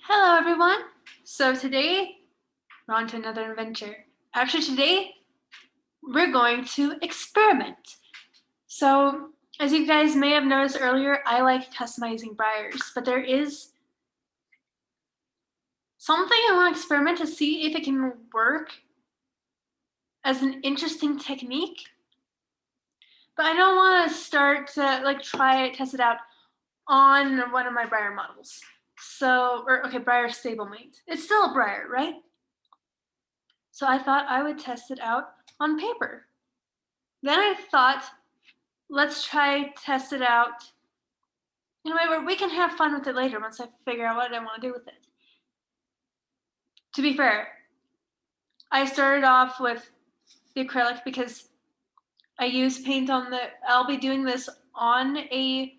Hello everyone! So today we're on to another adventure. Actually today we're going to experiment. So as you guys may have noticed earlier, I like customizing Breyers, but there is something I want to experiment to see if it can work as an interesting technique. But I don't want to start to try it, test it out on one of my Breyer models. Breyer Stablemates. It's still a Breyer, right? So I thought I would test it out on paper. Then I thought, let's try test it out in a way where we can have fun with it later once I figure out what I want to do with it. To be fair, I started off with the acrylic because I use paint I'll be doing this on a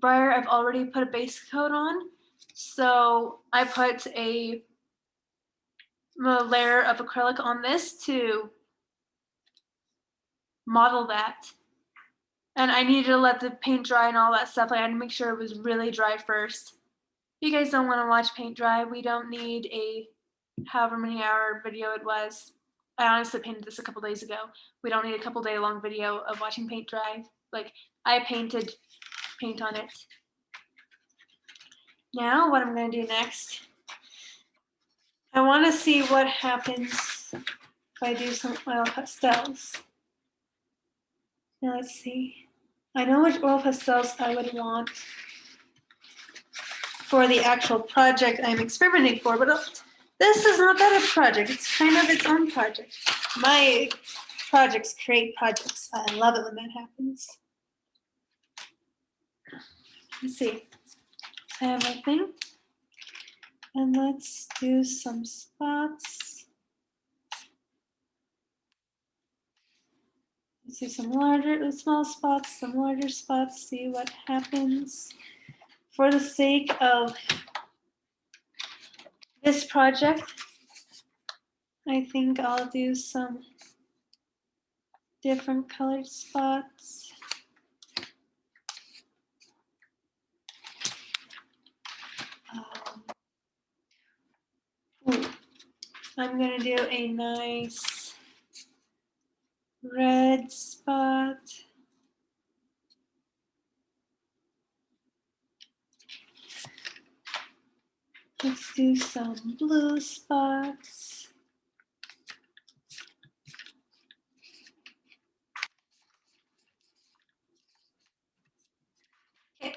Breyer I've already put a base coat on. So I put a layer of acrylic on this to model that. And I needed to let the paint dry and all that stuff. I had to make sure it was really dry first. If you guys don't want to watch paint dry, we don't need a however many hour video it was. I honestly painted this a couple days ago. We don't need a couple day long video of watching paint dry. I painted paint on it. Now what I'm going to do next, I want to see what happens if I do some oil pastels. Now let's see. I know which oil pastels I would want for the actual project I'm experimenting for, but this is not that a project. It's kind of its own project. My projects create projects. I love it when that happens. Let's see. I have my thing. And let's do some spots. Let's do some small spots, some larger spots, see what happens. For the sake of this project, I think I'll do some different colored spots. I'm gonna do a nice red spot. Let's do some blue spots. Okay.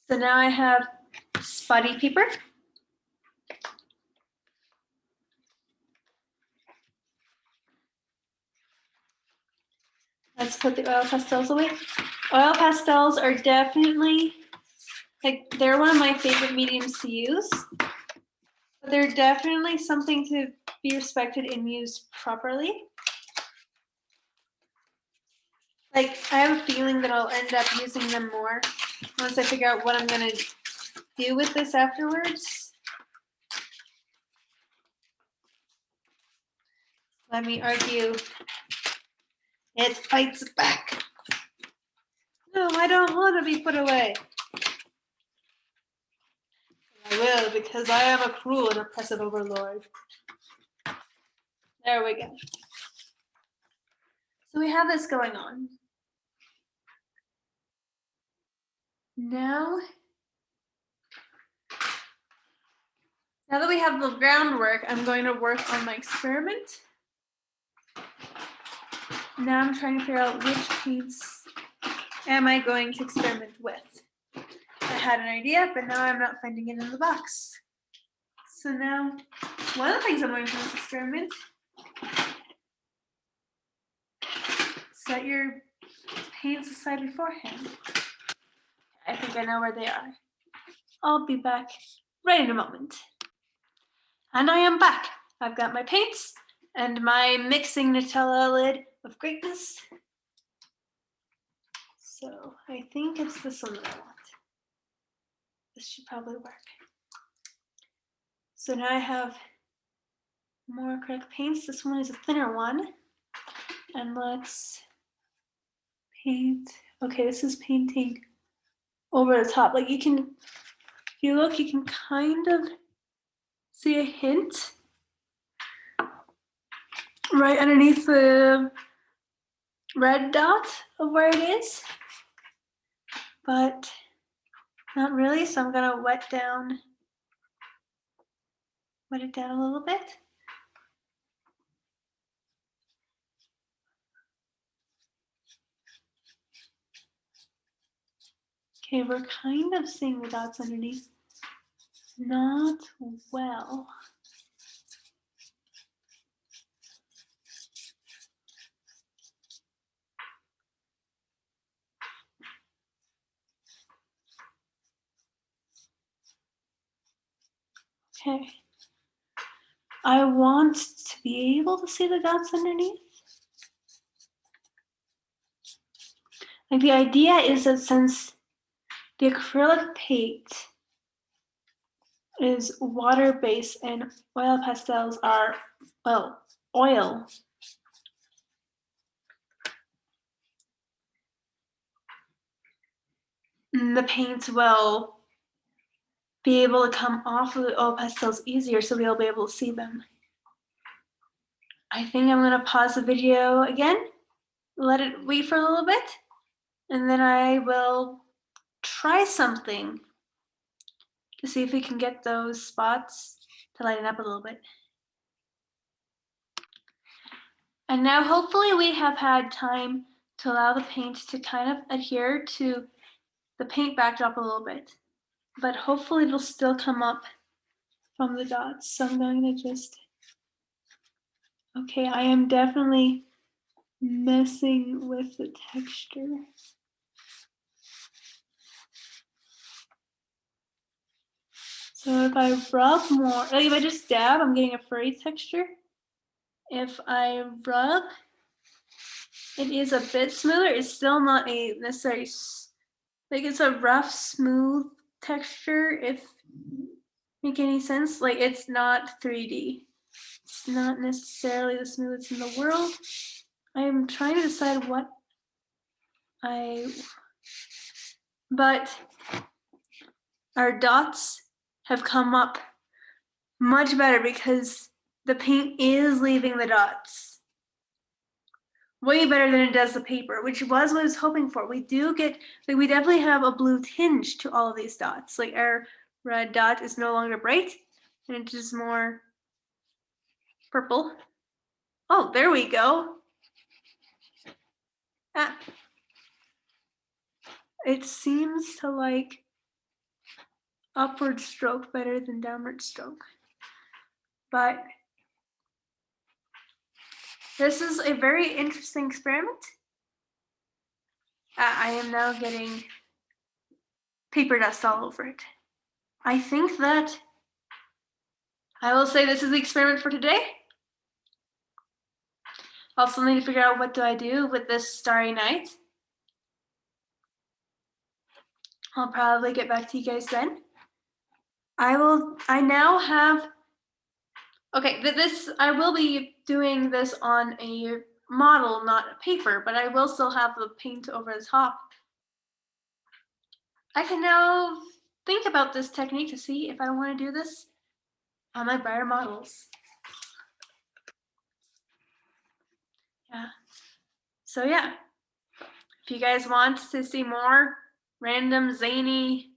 So now I have spotty paper. Let's put the oil pastels away. Oil pastels are definitely, they're one of my favorite mediums to use. But they're definitely something to be respected and used properly. I have a feeling that I'll end up using them more once I figure out what I'm gonna do with this afterwards. Let me argue. It fights back. No, I don't want to be put away. I will, because I am a cruel and oppressive overlord. There we go. So we have this going on. Now that we have the groundwork, I'm going to work on my experiment. Now I'm trying to figure out which paints am I going to experiment with. I had an idea, but now I'm not finding it in the box. So now, one of the things I'm going to experiment, set your paints aside beforehand. I think I know where they are. I'll be back right in a moment. And I am back. I've got my paints and my mixing Nutella lid of greatness. So I think it's this one that I want. This should probably work. So now I have more acrylic paints. This one is a thinner one. And let's paint Okay, this is painting over the top. Like if you look, you can kind of see a hint right underneath the red dot of where it is, but not really. So I'm gonna wet it down a little bit. Okay, we're kind of seeing the dots underneath. Not well. Okay. I want to be able to see the dots underneath. Like the idea is that since the acrylic paint is water-based and oil pastels are, well, oil. The paint will be able to come off of the oil pastels easier, so we'll be able to see them. I think I'm gonna pause the video again, let it wait for a little bit, and then I will try something to see if we can get those spots to lighten up a little bit. And now hopefully we have had time to allow the paint to kind of adhere to the paint backdrop a little bit, but hopefully it'll still come up from the dots. So I'm going to just, okay, I am definitely messing with the texture. So if I rub more, like if I just dab, I'm getting a furry texture. If I rub, it is a bit smoother. It's still not a necessary, like it's a rough, smooth texture, if make any sense. Like it's not 3D. It's not necessarily the smoothest in the world. I am trying to decide what but our dots have come up much better because the paint is leaving the dots way better than it does the paper, which was what I was hoping for. We do get, like, we definitely have a blue tinge to all of these dots. Like our red dot is no longer bright and it's just more purple. Oh, there we go. Ah. It seems to like upward stroke better than downward stroke. But this is a very interesting experiment. I am now getting paper dust all over it. I think that I will say this is the experiment for today. I'll still need to figure out what do I do with this starry night. I'll probably get back to you guys then. I now have, okay, I will be doing this on a model, not a paper, but I will still have the paint over the top. I can now think about this technique to see if I want to do this on my Breyer models. Yeah. So yeah, if you guys want to see more random zany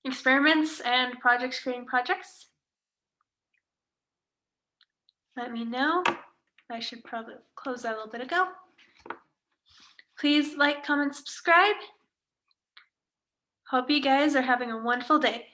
experiments and projects creating projects, let me know. I should probably close that a little bit ago. Please like, comment, subscribe. Hope you guys are having a wonderful day.